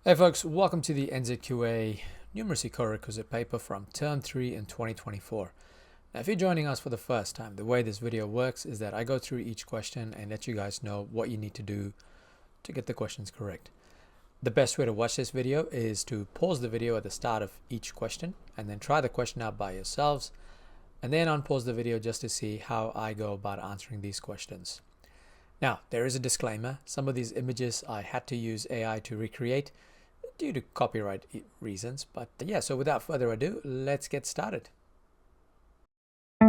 Hey folks, welcome to the NZQA Numeracy Requisite paper from Term 3 in 2024. Now if you're joining us for the first time, the way this video works is that I go through each question and let you guys know what you need to do to get the questions correct. The best way to watch this video is to pause the video at the start of each question and then try the question out by yourselves and then unpause the video just to see how I go about answering these questions. Now, there is a disclaimer. Some of these images I had to use AI to recreate due to copyright reasons. But yeah, so without further ado, let's get started. All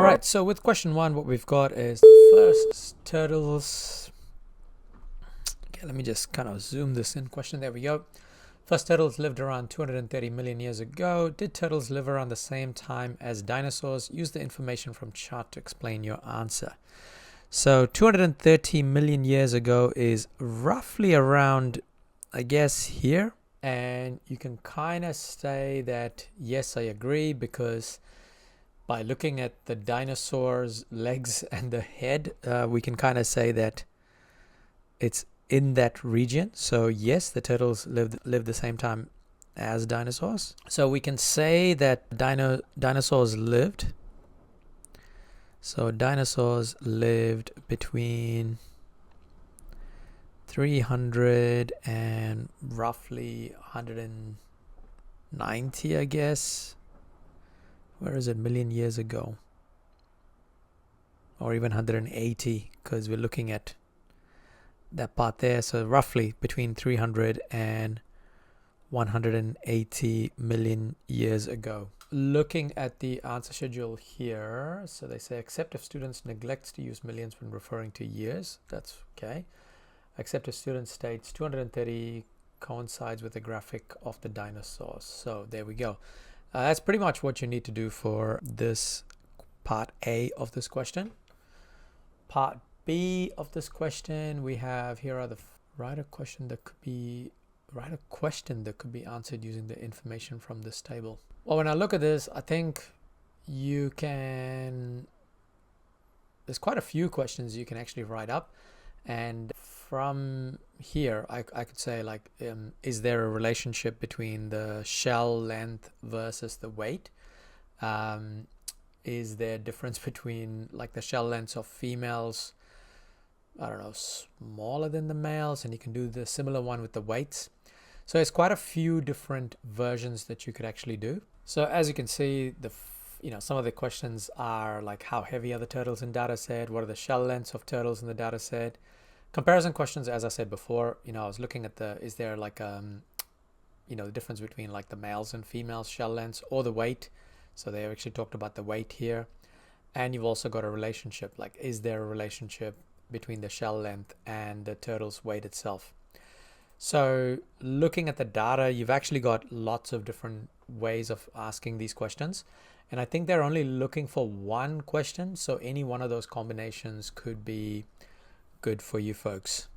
right, so with question one, what we've got is the first turtles. Okay, let me just kind of zoom this in question. There we go. First turtles lived around 230 million years ago. Did turtles live around the same time as dinosaurs? Use the information from chart to explain your answer. So 230 million years ago is roughly around, I guess, here. And you can kind of say that, yes, I agree, because by looking at the dinosaur's legs and the head, we can kind of say that it's in that region. So yes, the turtles lived the same time as dinosaurs. So we can say that dinosaurs lived. So dinosaurs lived between 300 and roughly 190, I guess. Where is it? Million years ago. Or even 180, because we're looking at that part there. So roughly between 300 and 180 million years ago. Looking at the answer schedule here, so they say except if students neglects to use millions when referring to years. That's okay. Except if student states 230 coincides with the graphic of the dinosaurs. So there we go. That's pretty much what you need to do for this part A of this question. Part B of this question, we have here are the write a question that could be answered using the information from this table. Well, when I look at this, I think you can, there's quite a few questions you can actually write up, and from here I could say like, is there a relationship between the shell length versus the weight? Is there a difference between like the shell lengths of females, I don't know, smaller than the males? And you can do the similar one with the weights. So there's quite a few different versions that you could actually do. So as you can see, some of the questions are like, how heavy are the turtles in data set? What are the shell lengths of turtles in the data set? Comparison questions, as I said before, I was looking at is there like the difference between like the males and females shell lengths or the weight? So they actually talked about the weight here. And you've also got a relationship, like is there a relationship between the shell length and the turtle's weight itself? So looking at the data, you've actually got lots of different ways of asking these questions. And I think they're only looking for one question. So any one of those combinations could be good for you folks.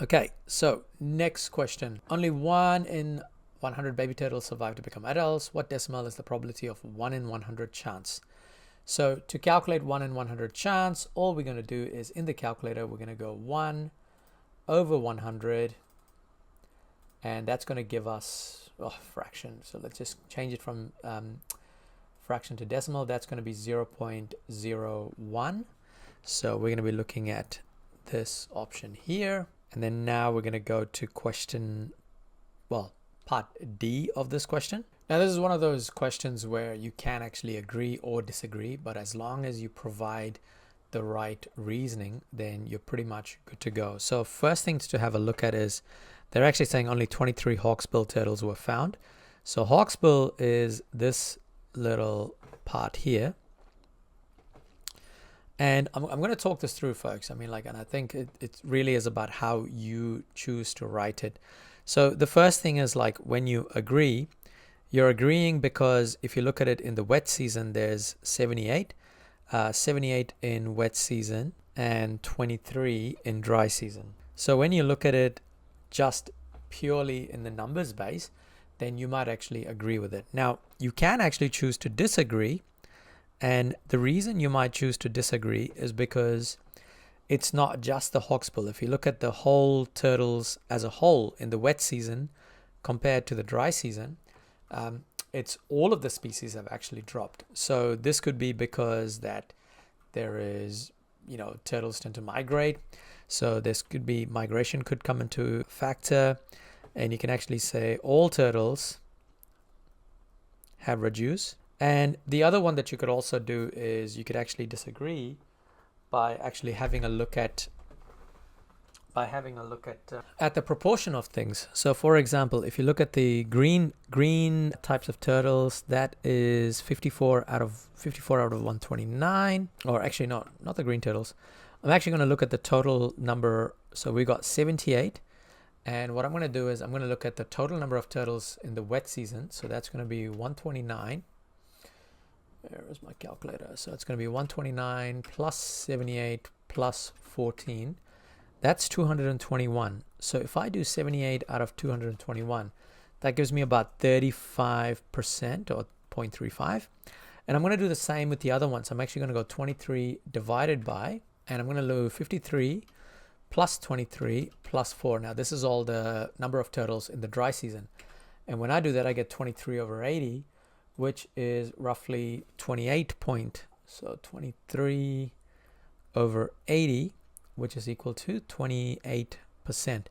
Okay, so next question. Only 1 in 100 baby turtles survive to become adults. What decimal is the probability of 1 in 100 chance? So to calculate 1 in 100 chance, all we're going to do is in the calculator, we're going to go 1 over 100, and that's going to give us fraction. So let's just change it from fraction to decimal. That's going to be 0.01. So we're going to be looking at this option here, and then now we're going to go to part D of this question. Now this is one of those questions where you can actually agree or disagree, but as long as you provide the right reasoning, then you're pretty much good to go. So first things to have a look at is they're actually saying only 23 hawksbill turtles were found. So hawksbill is this little part here. And I'm going to talk this through, folks. And I think it really is about how you choose to write it. So the first thing is like when you agree, you're agreeing because if you look at it in the wet season, there's 78 in wet season and 23 in dry season. So when you look at it just purely in the numbers base, then you might actually agree with it. Now, you can actually choose to disagree. And the reason you might choose to disagree is because it's not just the hawksbill. If you look at the whole turtles as a whole in the wet season compared to the dry season, it's all of the species have actually dropped. So this could be because that there is, turtles tend to migrate. So this could be migration could come into factor, and you can actually say all turtles have reduced. And the other one that you could also do is you could actually disagree by actually having a look at the proportion of things. So for example, if you look at the green types of turtles, that is 54 out of 129, or actually not the green turtles. I'm actually going to look at the total number. So we got 78, and what I'm going to do is I'm going to look at the total number of turtles in the wet season. So that's going to be 129. Where is my calculator? So it's going to be 129 plus 78 plus 14. That's 221. So if I do 78 out of 221, that gives me about 35% or 0.35. And I'm going to do the same with the other ones. I'm actually going to go 23 divided by, and I'm going to do 53 plus 23 plus 4. Now this is all the number of turtles in the dry season. And when I do that, I get 23 over 80, which is roughly 28 point. So 23 over 80, which is equal to 28%.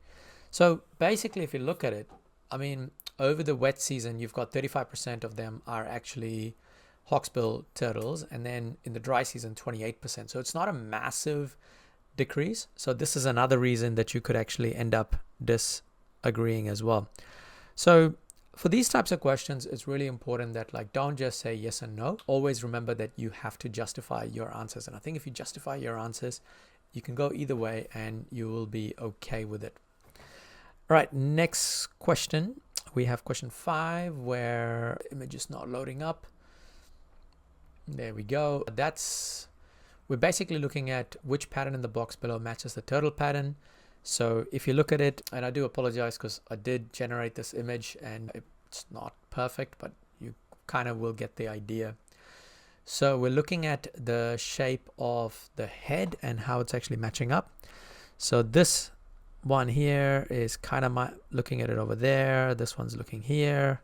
So basically, if you look at it, I mean, over the wet season, you've got 35% of them are actually hawksbill turtles, and then in the dry season, 28%. So it's not a massive decrease. So this is another reason that you could actually end up disagreeing as well. So for these types of questions, it's really important that don't just say yes and no. Always remember that you have to justify your answers. And I think if you justify your answers, you can go either way and you will be okay with it. All right, next question. We have question 5 where the image is not loading up. There we go. We're basically looking at which pattern in the box below matches the turtle pattern. So if you look at it, and I do apologize because I did generate this image and it's not perfect, but you kind of will get the idea. So we're looking at the shape of the head and how it's actually matching up. So this one here is kind of looking at it over there. This one's looking here.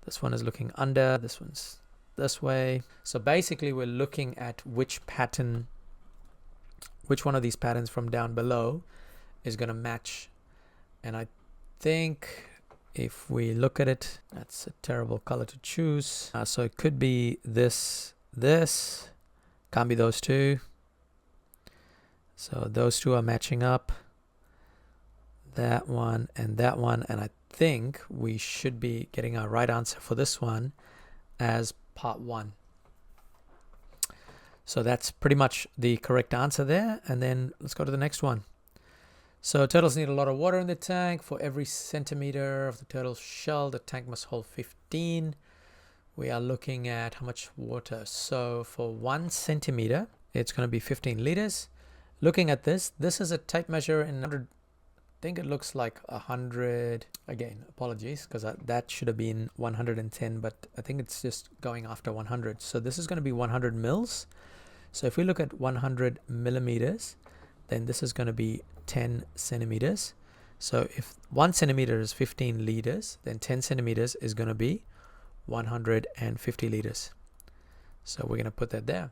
This one is looking under. This one's this way. So basically we're looking at which one of these patterns from down below is going to match. And I think if we look at it, that's a terrible color to choose. So it could be this, can't be those two. So those two are matching up, that one and that one. And I think we should be getting our right answer for this one as part 1. So that's pretty much the correct answer there. And then let's go to the next one. So turtles need a lot of water in the tank. For every centimeter of the turtle's shell, the tank must hold 15. We are looking at how much water. So for 1 centimeter, it's going to be 15 liters. Looking at this is a tape measure in 100. I think it looks like 100. Again, apologies, because that should have been 110, but I think it's just going after 100. So this is going to be 100 mils. So if we look at 100 millimeters, then this is going to be 10 centimeters. So if 1 centimeter is 15 liters, then 10 centimeters is going to be 150 liters. So we're going to put that there.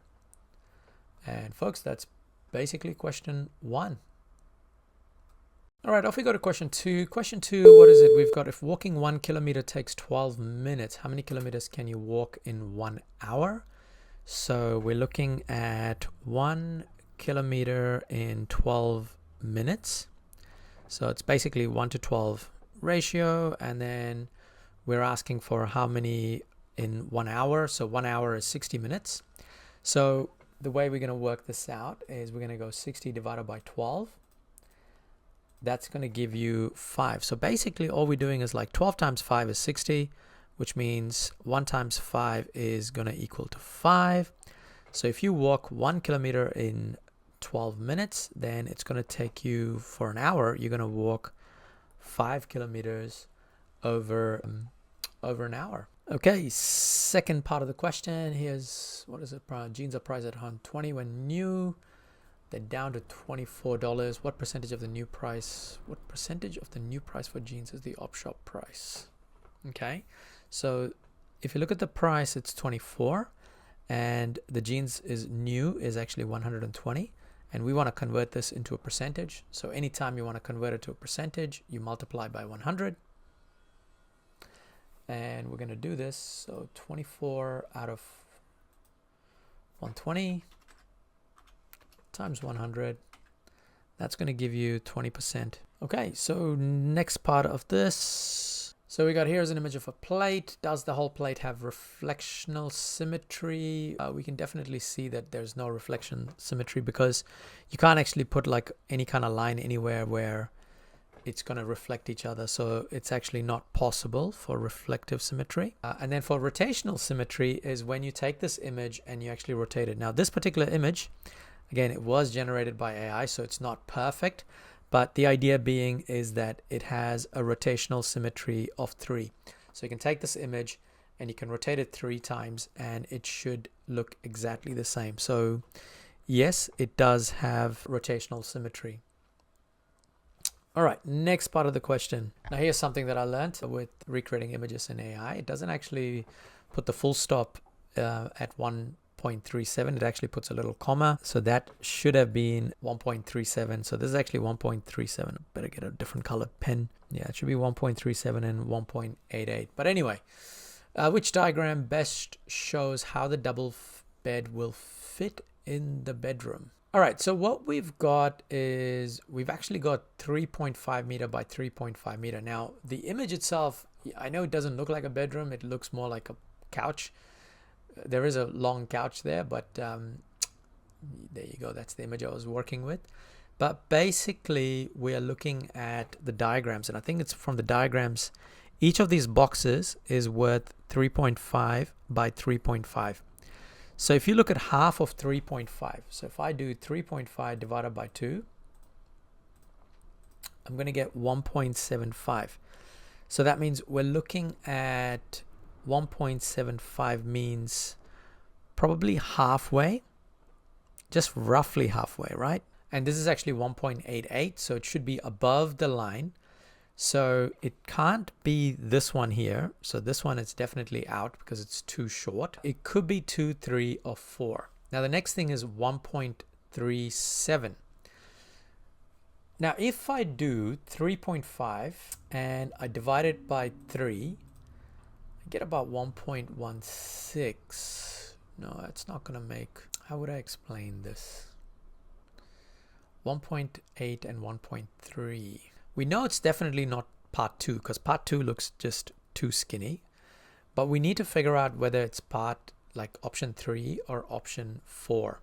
And folks, that's basically question 1. All right, off we go to question 2. Question 2, what is it? We've got, if walking 1 kilometer takes 12 minutes, how many kilometers can you walk in 1 hour? So we're looking at 1 kilometer in 12 minutes. So it's basically 1 to 12 ratio. And then we're asking for how many in 1 hour. So 1 hour is 60 minutes. So the way we're going to work this out is we're going to go 60 divided by 12. That's going to give you 5. So basically all we're doing is 12 times 5 is 60, which means 1 times 5 is going to equal to 5. So if you walk 1 kilometer in 12 minutes, then it's going to take you, for an hour, you're going to walk 5 kilometers over an hour. Okay, second part of the question. Here's, what is it? Jeans are priced at 120 when new. They're down to $24. What percentage of the new price? What percentage of the new price for jeans is the op shop price? Okay, so if you look at the price, it's 24, and the jeans is new is actually 120, and we want to convert this into a percentage. So anytime you want to convert it to a percentage, you multiply by 100, and we're going to do this. So 24 out of 120 times 100, that's going to give you 20%. Okay, so next part of this. So we got here's an image of a plate. Does the whole plate have reflectional symmetry? We can definitely see that there's no reflection symmetry because you can't actually put like any kind of line anywhere where it's going to reflect each other. So it's actually not possible for reflective symmetry. And then for rotational symmetry is when you take this image and you actually rotate it. Now this particular image, again, it was generated by AI, so it's not perfect. But the idea being is that it has a rotational symmetry of 3. So you can take this image and you can rotate it 3 times and it should look exactly the same. So yes, it does have rotational symmetry. All right, next part of the question. Now here's something that I learned with recreating images in AI. It doesn't actually put the full stop at 1.37. It actually puts a little comma. So that should have been 1.37. So this is actually 1.37. Better get a different color pen. Yeah, it should be 1.37 and 1.88. But anyway, which diagram best shows how the double bed will fit in the bedroom? All right, so what we've got is we've actually got 3.5 meter by 3.5 meter. Now, the image itself, I know it doesn't look like a bedroom. It looks more like a couch. There is a long couch there, but there you go. That's the image I was working with. But basically, we are looking at the diagrams, and I think it's from the diagrams. Each of these boxes is worth 3.5 by 3.5. So if you look at half of 3.5, so if I do 3.5 divided by 2, I'm going to get 1.75. So that means we're looking at 1.75 means probably halfway, just roughly halfway, right? And this is actually 1.88, so it should be above the line. So it can't be this one here. So this one is definitely out because it's too short. It could be 2, 3, or 4. Now the next thing is 1.37. Now if I do 3.5 and I divide it by 3, I get about 1.16. No, it's not going to make... How would I explain this? 1.8 and 1.3. We know it's definitely not part 2 because part 2 looks just too skinny. But we need to figure out whether it's part like option 3 or option 4.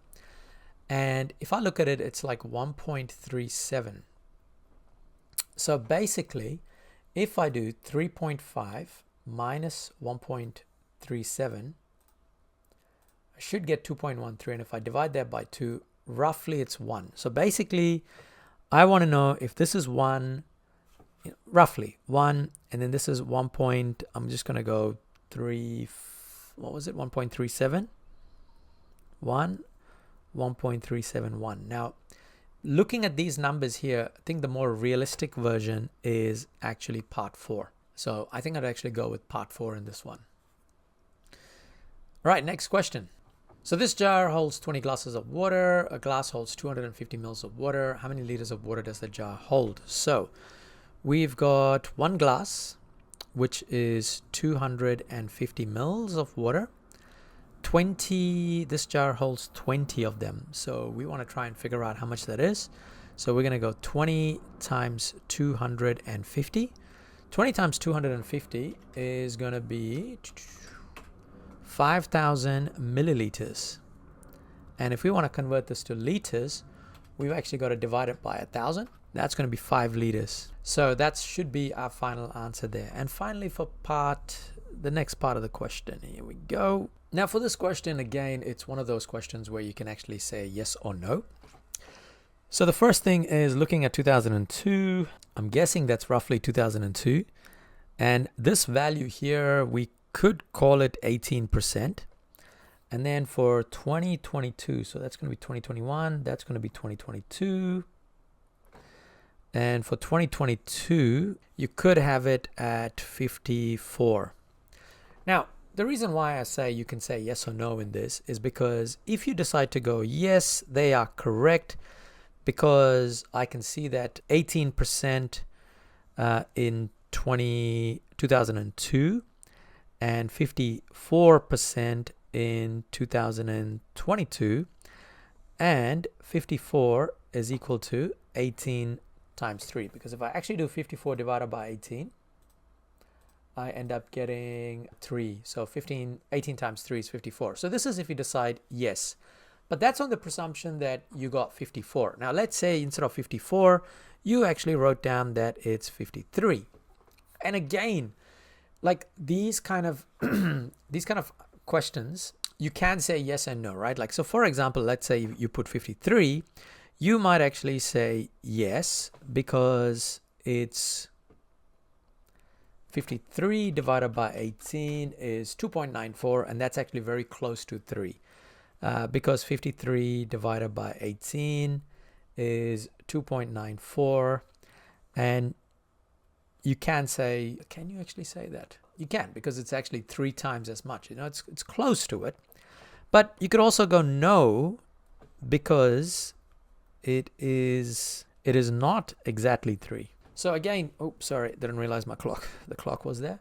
And if I look at it, it's like 1.37. So basically, if I do 3.5 minus 1.37, I should get 2.13. And if I divide that by 2, roughly it's 1. So basically, I want to know if this is 1, roughly 1, and then this is 1 point, I'm just going to go 3, what was it, 1.37? 1.371. Now, looking at these numbers here, I think the more realistic version is actually part 4. So I think I'd actually go with part 4 in this one. All right, next question. So this jar holds 20 glasses of water. A glass holds 250 mils of water. How many liters of water does the jar hold? So we've got one glass, which is 250 mils of water. This jar holds 20 of them. So we want to try and figure out how much that is. So we're going to go 20 times 250. 20 times 250 is going to be 5,000 milliliters. And if we want to convert this to liters, we've actually got to divide it by 1,000. That's going to be 5 liters. So that should be our final answer there. And finally for the next part of the question, here we go. Now for this question, again, it's one of those questions where you can actually say yes or no. So the first thing is looking at 2002. I'm guessing that's roughly 2002. And this value here, we could call it 18%. And then for 2022, so that's going to be 2021, that's going to be 2022. And for 2022, you could have it at 54. Now, the reason why I say you can say yes or no in this is because if you decide to go yes, they are correct, because I can see that 18% in 2002 and 54% in 2022, and 54 is equal to 18 times 3, because if I actually do 54 divided by 18, I end up getting 3. So 18 times 3 is 54. So this is if you decide yes. But that's on the presumption that you got 54. Now let's say instead of 54, you actually wrote down that it's 53. And again, like these kind of questions, you can say yes and no, right? Like, so for example, let's say you put 53, you might actually say yes, because it's 53 divided by 18 is 2.94, and that's actually very close to 3, because 53 divided by 18 is 2.94, and you can say, can you actually say that? You can, because it's actually 3 times as much. You know, it's close to it. But you could also go no, because it is not exactly 3. So again, oh, sorry, didn't realize the clock was there.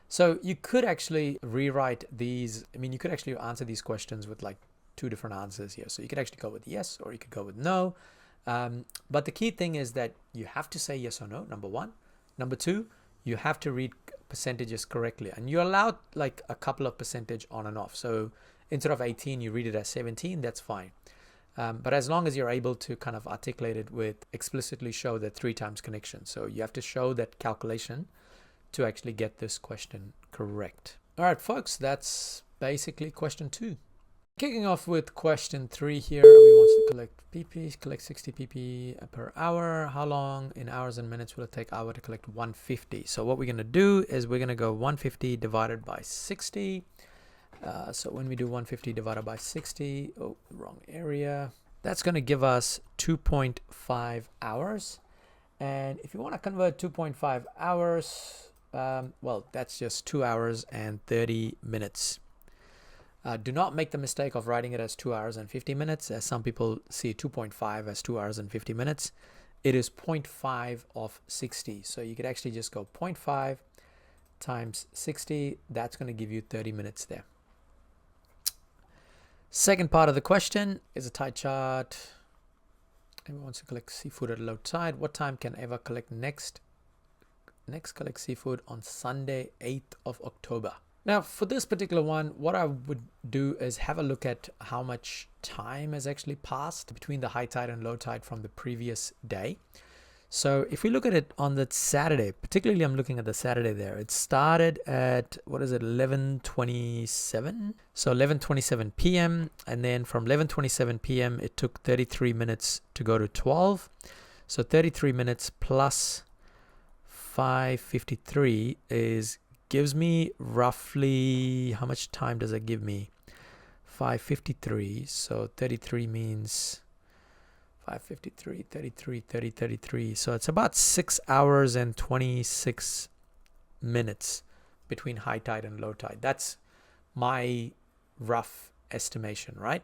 So you could actually rewrite these. I mean, you could actually answer these questions with like 2 different answers here. So you could actually go with yes, or you could go with no. But the key thing is that you have to say yes or no, number 1. Number 2, you have to read percentages correctly, and you're allowed like a couple of percentage on and off. So instead of 18, you read it as 17, that's fine. But as long as you're able to kind of articulate it with explicitly show that 3 times connection. So you have to show that calculation to actually get this question correct. All right, folks, that's basically question 2. Kicking off with question 3 here, we want to collect pp, collect 60 pp per hour. How long in hours and minutes will it take hour to collect 150? So what we're going to do is we're going to go 150 divided by 60. So when we do 150 divided by 60, oh, wrong area, that's going to give us 2.5 hours. And if you want to convert 2.5 hours, well, that's just 2 hours and 30 minutes. Do not make the mistake of writing it as 2 hours and 50 minutes, as some people see 2.5 as 2 hours and 50 minutes. It is 0.5 of 60. So you could actually just go 0.5 times 60. That's going to give you 30 minutes there. Second part of the question is a tide chart. Everyone wants to collect seafood at low tide. What time can Eva collect next collect seafood on Sunday, 8th of October? Now, for this particular one, what I would do is have a look at how much time has actually passed between the high tide and low tide from the previous day. So if we look at it on that Saturday, particularly I'm looking at the Saturday there, it started at, what is it, 11:27? So 11:27 p.m. And then from 11:27 p.m. it took 33 minutes to go to 12. So 33 minutes plus 5:53 gives me roughly, how much time does it give me? 5:53. So 33 means 5:53, 33, 30, 33. So it's about 6 hours and 26 minutes between high tide and low tide. That's my rough estimation, right?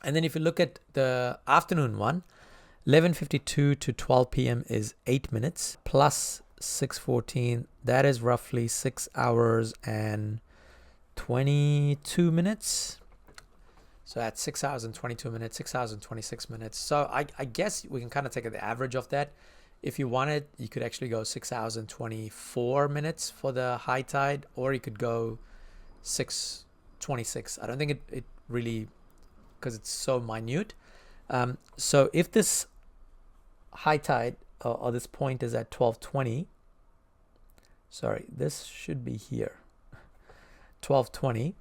And then if you look at the afternoon one, 11:52 to 12 p.m. is 8 minutes plus 6:14. That is roughly 6 hours and 22 minutes. So that's 6 hours and 22 minutes, 6 hours and 26 minutes. So I guess we can kind of take the average of that. If you wanted, you could actually go 6 hours and 24 minutes for the high tide, or you could go 6:26. I don't think it really, because it's so minute. So if this high tide or this point is at 12:20, sorry, this should be here, 12:20.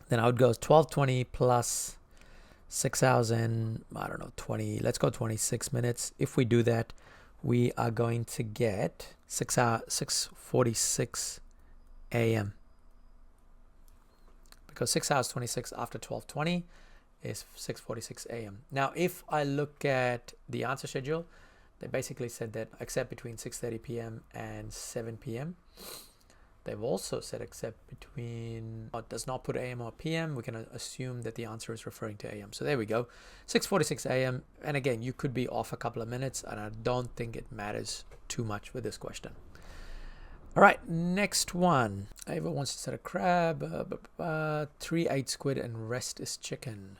Then I would go 12:20 plus 6 hours and, I don't know, 20, let's go 26 minutes. If we do that, we are going to get 6:46 a.m. because 6 hours 26 after 12:20 is 6:46 a.m. Now, if I look at the answer schedule, they basically said that except between 6:30 p.m. and 7 p.m. They've also said except between, does not put AM or PM. We can assume that the answer is referring to AM. So there we go, 6:46 a.m. And again, you could be off a couple of minutes, and I don't think it matters too much with this question. All right, next one. Ava wants to set a crab, 3/8 squid, and rest is chicken.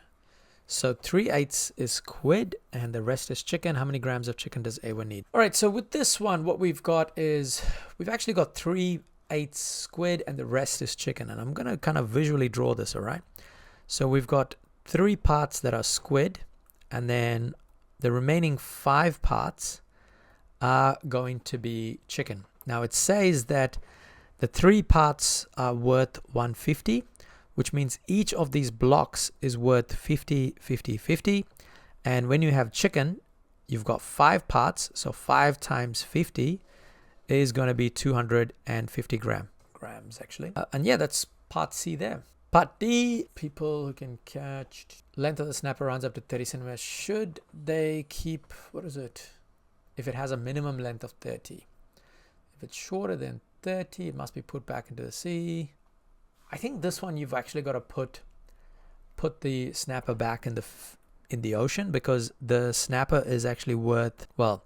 So 3/8 is squid and the rest is chicken. How many grams of chicken does Ava need? All right, so with this one, what we've got is we've actually got 3/8 squid and the rest is chicken. And I'm going to kind of visually draw this, all right? So we've got 3 parts that are squid, and then the remaining 5 parts are going to be chicken. Now it says that the 3 parts are worth 150, which means each of these blocks is worth 50, 50, 50. And when you have chicken, you've got 5 parts. So 5 times 50 is going to be 250 grams actually. And yeah, that's part C there. Part D, people who can catch. Length of the snapper runs up to 30 centimeters. Should they keep, what is it? If it has a minimum length of 30. If it's shorter than 30, it must be put back into the sea. I think this one you've actually got to put the snapper back in the ocean, because the snapper is actually worth, well,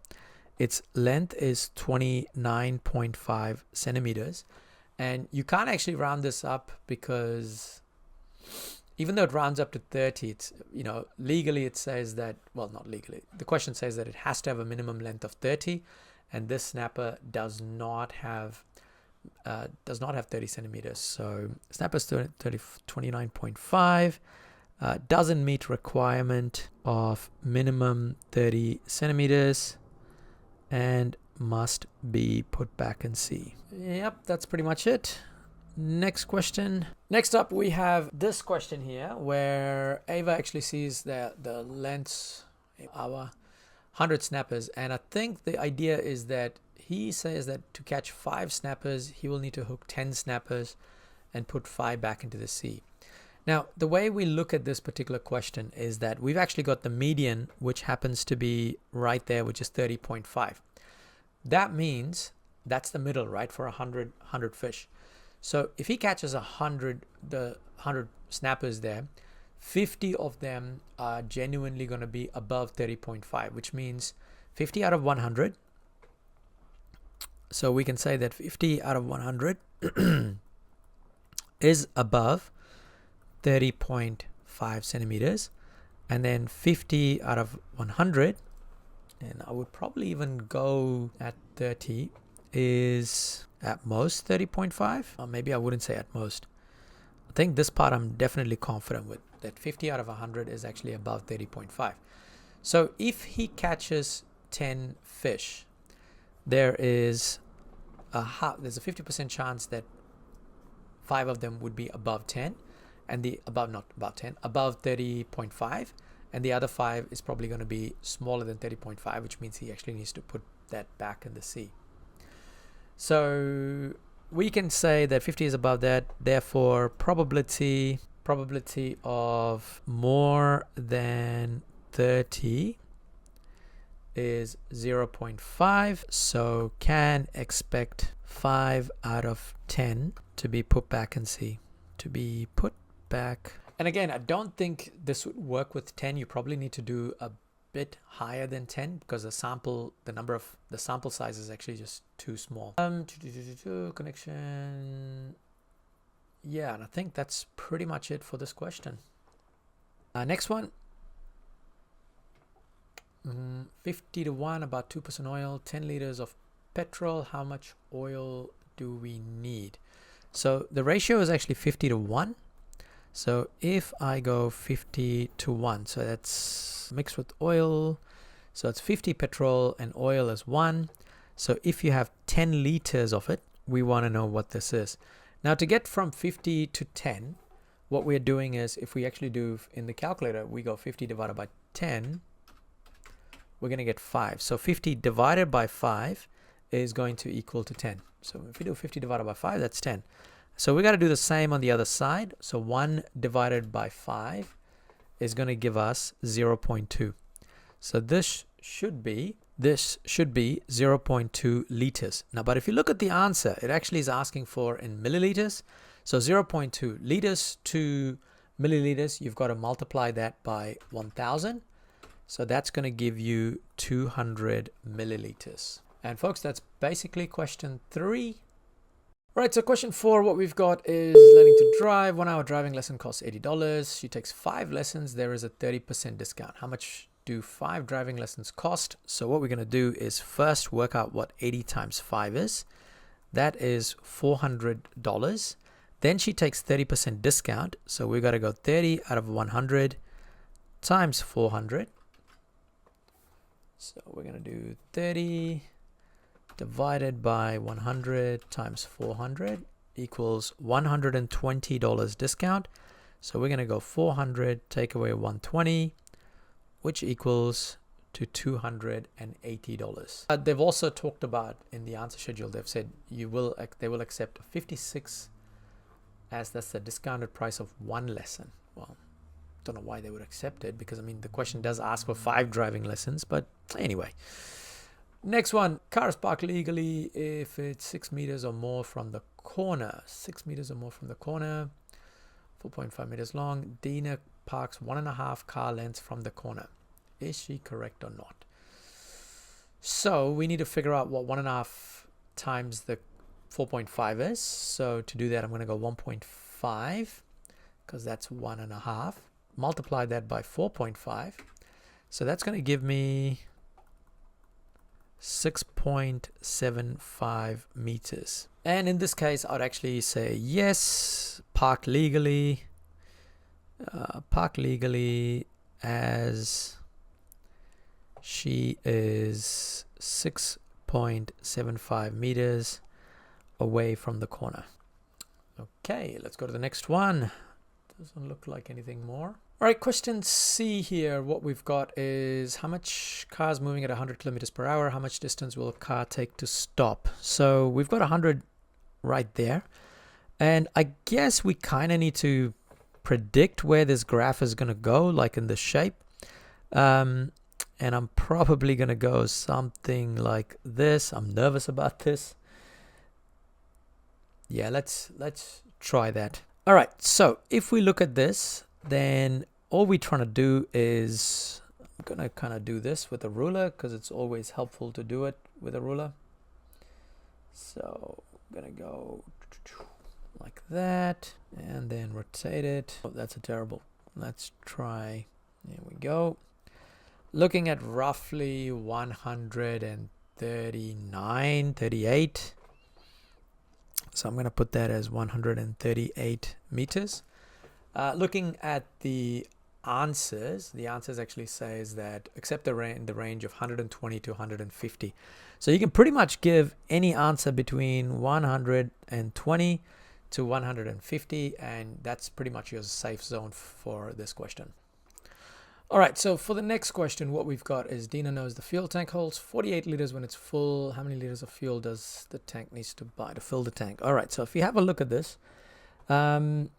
its length is 29.5 centimeters, and you can't actually round this up, because even though it rounds up to 30, it's, you know, legally it says that, well, not legally, the question says that it has to have a minimum length of 30, and this snapper does not have 30 centimeters. So snapper's 29.5, doesn't meet requirement of minimum 30 centimeters and must be put back in sea. Yep, that's pretty much it. Next question. Next up, we have this question here where Ava actually sees the lengths, our 100 snappers, and I think the idea is that he says that to catch 5 snappers, he will need to hook 10 snappers and put 5 back into the sea. Now, the way we look at this particular question is that we've actually got the median, which happens to be right there, which is 30.5. That means that's the middle, right, for 100 fish. So if he catches 100 snappers there, 50 of them are genuinely going to be above 30.5, which means 50 out of 100. So we can say that 50 out of 100 is above 30.5 centimeters, and then 50 out of 100, and I would probably even go at 30, is at most 30.5, or maybe I wouldn't say at most. I think this part I'm definitely confident with, that 50 out of 100 is actually above 30.5. So if he catches 10 fish, there's a 50% chance that 5 of them would be above 10, and above 30.5, and the other 5 is probably going to be smaller than 30.5, which means he actually needs to put that back in the sea. So we can say that 50 is above that, therefore probability of more than 30 is 0.5, so can expect 5 out of 10 to be put back in sea, to be put back. And again, I don't think this would work with 10. You probably need to do a bit higher than 10, because the sample size is actually just too small. Connection. Yeah, and I think that's pretty much it for this question. Next one. 50 to 1, about 2% oil, 10 liters of petrol. How much oil do we need? So the ratio is actually 50 to 1. So if I go 50 to 1, so that's mixed with oil. So it's 50 petrol and oil is 1. So if you have 10 liters of it, we want to know what this is. Now to get from 50 to 10, what we're doing is, if we actually do in the calculator, we go 50 divided by 10, we're going to get 5. So 50 divided by 5 is going to equal to 10. So if we do 50 divided by 5, that's 10. So we got to do the same on the other side. So 1 divided by 5 is going to give us 0.2. So this should be 0.2 liters. Now, but if you look at the answer, it actually is asking for in milliliters. So 0.2 liters to milliliters, you've got to multiply that by 1000. So that's going to give you 200 milliliters. And folks, that's basically question 3. Right, so question 4, what we've got is learning to drive. 1 hour driving lesson costs $80. She takes 5 lessons. There is a 30% discount. How much do 5 driving lessons cost? So what we're going to do is first work out what 80 times 5 is. That is $400. Then she takes 30% discount. So we've got to go 30 out of 100 times 400. So we're going to do 30 divided by 100 times 400 equals $120 discount. So we're going to go 400, take away 120, which equals to $280. They've also talked about in the answer schedule, they've said they will accept 56 as that's the discounted price of 1 lesson. Well, don't know why they would accept it, because I mean the question does ask for 5 driving lessons, but anyway. Next one, car is parked legally if it's 6 meters or more from the corner. 6 meters or more from the corner, 4.5 meters long. Dina parks 1.5 car lengths from the corner. Is she correct or not? So we need to figure out what 1.5 times the 4.5 is. So to do that, I'm going to go 1.5 because that's 1.5. Multiply that by 4.5. So that's going to give me 6.75 meters. And in this case, I'd actually say yes, park legally as she is 6.75 meters away from the corner. Okay, let's go to the next one. Doesn't look like anything more. All right, question C here. What we've got is how much cars moving at 100 kilometers per hour, how much distance will a car take to stop? So we've got 100 right there. And I guess we kind of need to predict where this graph is going to go, like in the shape. And I'm probably going to go something like this. I'm nervous about this. Yeah, let's try that. All right, so if we look at this, then all we're trying to do is, I'm going to kind of do this with a ruler because it's always helpful to do it with a ruler. So I'm going to go like that and then rotate it. Oh, that's a terrible. Let's try. There we go. Looking at roughly 139, 38. So I'm going to put that as 138 meters. Looking at the answers actually says that accept the range of 120 to 150. So you can pretty much give any answer between 120 to 150, and that's pretty much your safe zone for this question. All right, so for the next question, what we've got is Dina knows the fuel tank holds 48 liters when it's full. How many liters of fuel does the tank needs to buy to fill the tank? All right, so if you have a look at this, kind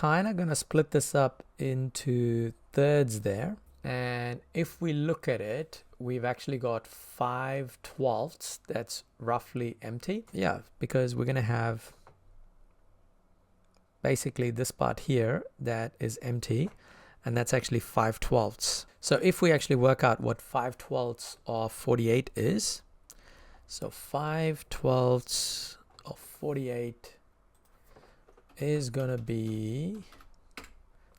of going to split this up into thirds there. And if we look at it, we've actually got 5/12 that's roughly empty. Yeah, because we're going to have basically this part here that is empty. And that's actually 5/12. So if we actually work out what 5/12 of 48 is, so 5/12 of 48 is going to be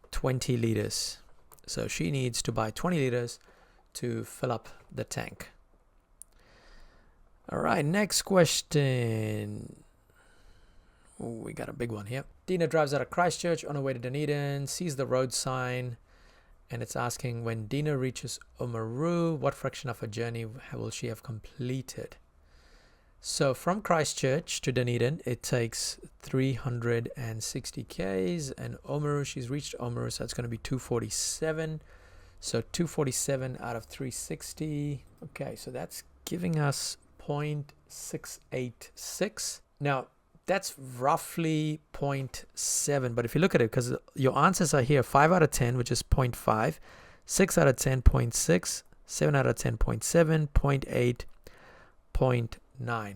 20 liters. So she needs to buy 20 liters to fill up the tank. All right, next question. Ooh, we got a big one here. Dina drives out of Christchurch on her way to Dunedin, sees the road sign, and it's asking when Dina reaches Oamaru, what fraction of her journey will she have completed? So from Christchurch to Dunedin, it takes 360 Ks, and Oamaru, she's reached Oamaru, so it's going to be 247. So 247 out of 360. Okay, so that's giving us 0.686. Now, that's roughly 0.7. But if you look at it, because your answers are here, 5 out of 10, which is 0.5, 6 out of 10, 0.6, 7 out of 10, 0.7, 0.8, 0.9.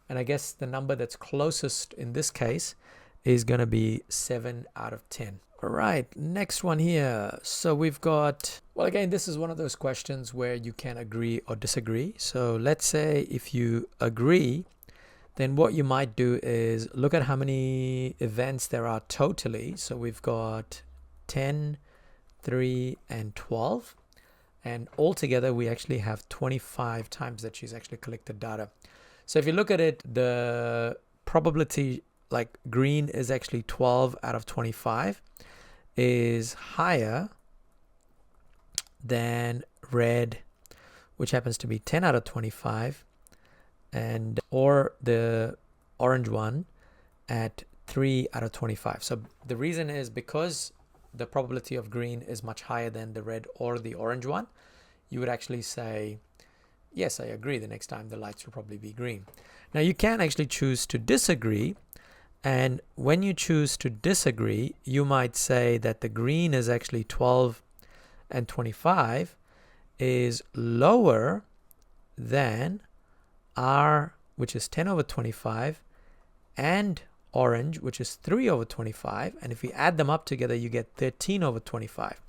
And I guess the number that's closest in this case is going to be 7 out of 10. All right, next one here. So we've got, well, again, this is one of those questions where you can agree or disagree. So let's say if you agree, then what you might do is look at how many events there are totally. So we've got 10, 3, and 12. And altogether, we actually have 25 times that she's actually collected data. So if you look at it, the probability, like green is actually 12 out of 25, is higher than red, which happens to be 10 out of 25, and or the orange one at 3 out of 25. So the reason is because the probability of green is much higher than the red or the orange one, you would actually say, yes, I agree. The next time the lights will probably be green. Now you can actually choose to disagree. And when you choose to disagree, you might say that the green is actually 12 and 25 is lower than R, which is 10 over 25, and orange, which is 3 over 25. And if we add them up together, you get 13 over 25.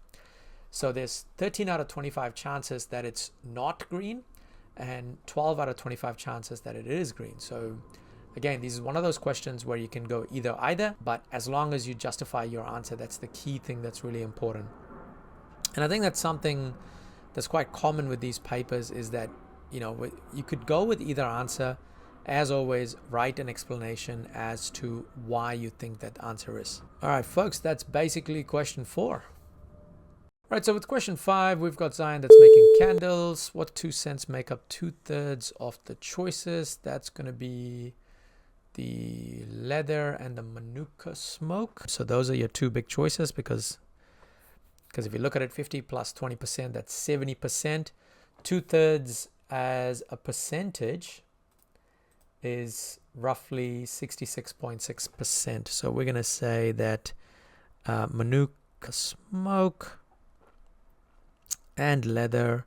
So there's 13 out of 25 chances that it's not green and 12 out of 25 chances that it is green. So again, this is one of those questions where you can go either, but as long as you justify your answer, that's the key thing that's really important. And I think that's something that's quite common with these papers is that, you know, you could go with either answer. As always, write an explanation as to why you think that answer is. All right, folks, that's basically question 4. All right, so with question 5, we've got Zion that's making candles. What 2 cents make up 2/3 of the choices? That's going to be the leather and the manuka smoke. So those are your 2 big choices because if you look at it, 50 plus 20%, that's 70%. 2/3 as a percentage is roughly 66.6%. So we're going to say that manuka smoke and leather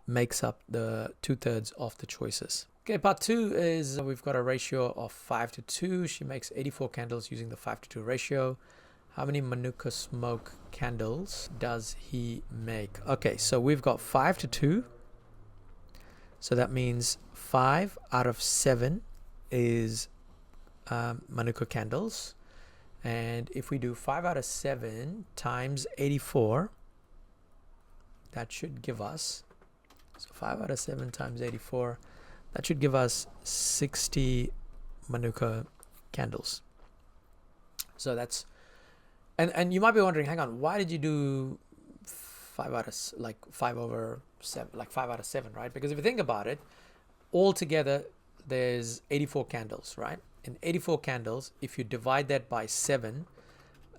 makes up the 2/3 of the choices. Okay, part 2 is we've got a ratio of 5:2. She makes 84 candles using the 5:2 ratio. How many manuka smoke candles does he make? Okay, so we've got 5:2. So that means 5 out of 7 is manuka candles. And if we do 5 out of 7 times 84, that should give us, so 5 out of 7 times 84, that should give us 60 manuka candles. So that's, and you might be wondering, hang on, why did you do 5 out of, like 5 over 7, like 5 out of 7, right? Because if you think about it, altogether there's 84 candles, right? In 84 candles, if you divide that by 7,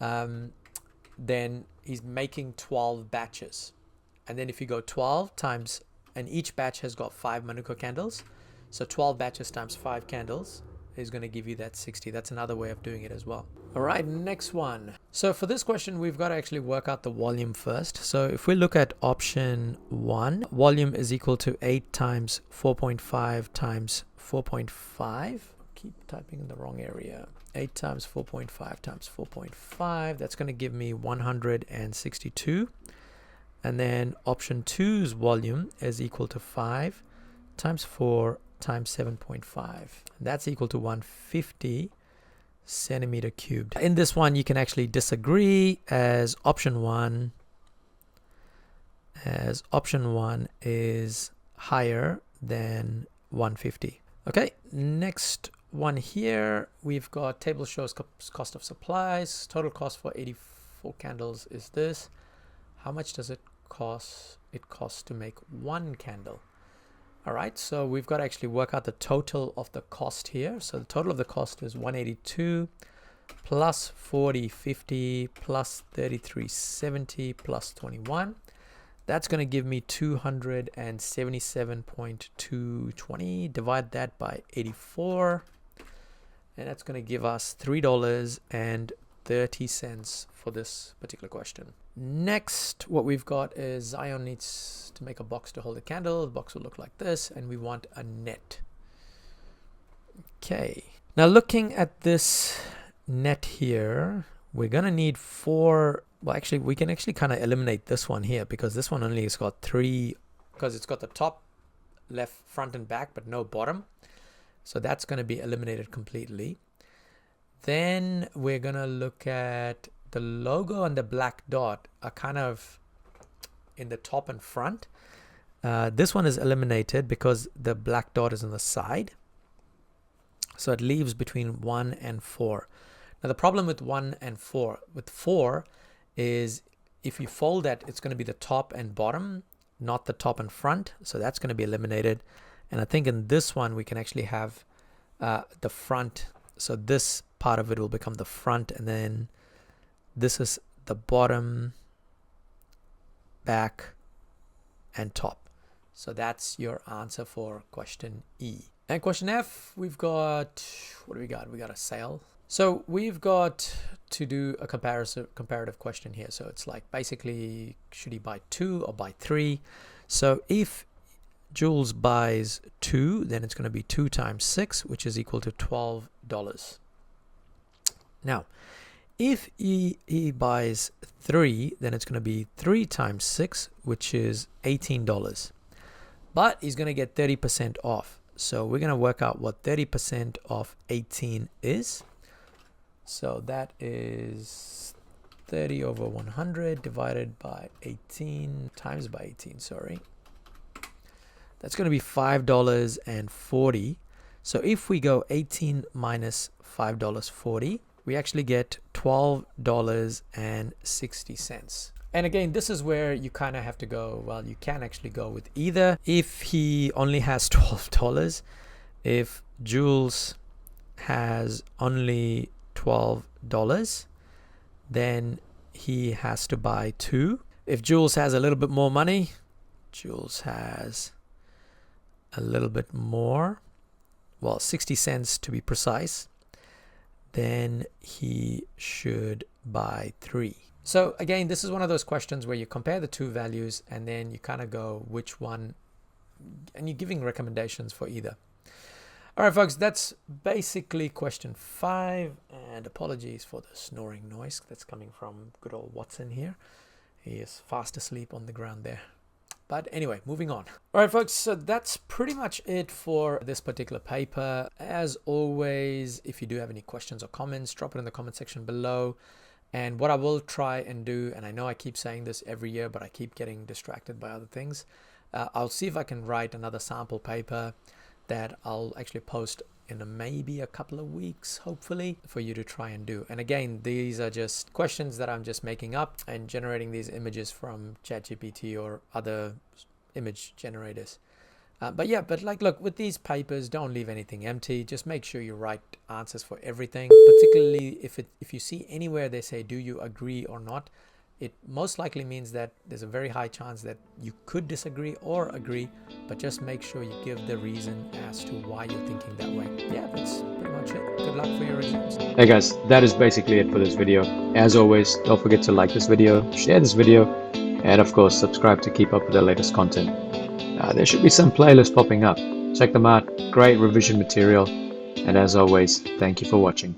then he's making 12 batches. And then if you go 12 times, and each batch has got 5 manuka candles, so 12 batches times 5 candles is going to give you that 60. That's another way of doing it as well. All right, next one. So for this question, we've got to actually work out the volume first. So if we look at option 1, volume is equal to 8 times 4.5 times 4.5. Keep typing in the wrong area. 8 times 4.5 times 4.5. That's going to give me 162. And then option 2's volume is equal to 5 times 4 times 7.5. That's equal to 150 centimeter cubed. In this one, you can actually disagree as option 1 is higher than 150. Okay, next one here, we've got table shows cost of supplies. Total cost for 84 candles is this. How much does it cost? It costs to make 1 candle. All right, so we've got to actually work out the total of the cost here. So the total of the cost is 182 plus 40.50 plus 33.70 plus 21. That's going to give me 277.220. Divide that by 84. and that's going to give us $3.30 for this particular question. Next, what we've got is Zion needs to make a box to hold a candle. The box will look like this, and we want a net. Okay, now looking at this net here, we're going to need 4. Well, actually, we can actually kind of eliminate this one here, because this one only has got 3, because it's got the top, left, front, and back, but no bottom. So that's going to be eliminated completely. Then we're going to look at the logo and the black dot are kind of in the top and front. This one is eliminated because the black dot is on the side. So it leaves between 1 and 4. Now the problem with 1 and 4, with 4 is if you fold that, it's going to be the top and bottom, not the top and front. So that's going to be eliminated. And I think in this one, we can actually have the front. So this part of it will become the front, and then this is the bottom, back, and top. So that's your answer for question E. And question F, we've got, what do we got? We got a sale. So we've got to do a comparative question here. So it's like basically, should he buy 2 or buy 3? So if Jules buys 2, then it's going to be 2 times 6, which is equal to $12. Now, if he buys 3, then it's going to be 3 times 6, which is $18. But he's going to get 30% off. So we're going to work out what 30% of 18 is. So that is 30 over 100 divided by 18 times by 18, sorry. That's going to be $5.40. So if we go 18 minus $5.40, we actually get $12.60. And again, this is where you kind of have to go, well, you can actually go with either. If he only has $12, if Jules has only $12, then he has to buy 2. If Jules has a little bit more money, Jules has a little bit more, well, 60 cents to be precise, then he should buy 3. So again, this is one of those questions where you compare the two values and then you kind of go which one, and you're giving recommendations for either. All right, folks, that's basically question 5, and apologies for the snoring noise that's coming from good old Watson here. He is fast asleep on the ground there. But anyway, moving on. All right, folks, so that's pretty much it for this particular paper. As always, if you do have any questions or comments, drop it in the comment section below. And what I will try and do, and I know I keep saying this every year, but I keep getting distracted by other things. I'll see if I can write another sample paper that I'll actually post in maybe a couple of weeks, hopefully, for you to try and do. And again, these are just questions that I'm just making up and generating these images from ChatGPT or other image generators. But look, with these papers, don't leave anything empty. Just make sure you write answers for everything, particularly if you see anywhere they say, do you agree or not? It most likely means that there's a very high chance that you could disagree or agree, but just make sure you give the reason as to why you're thinking that way. Yeah, that's pretty much it. Good luck for your exams. Hey guys, that is basically it for this video. As always, don't forget to like this video, share this video, and of course subscribe to keep up with the latest content. There should be some playlists popping up. Check them out. Great revision material. And as always, thank you for watching.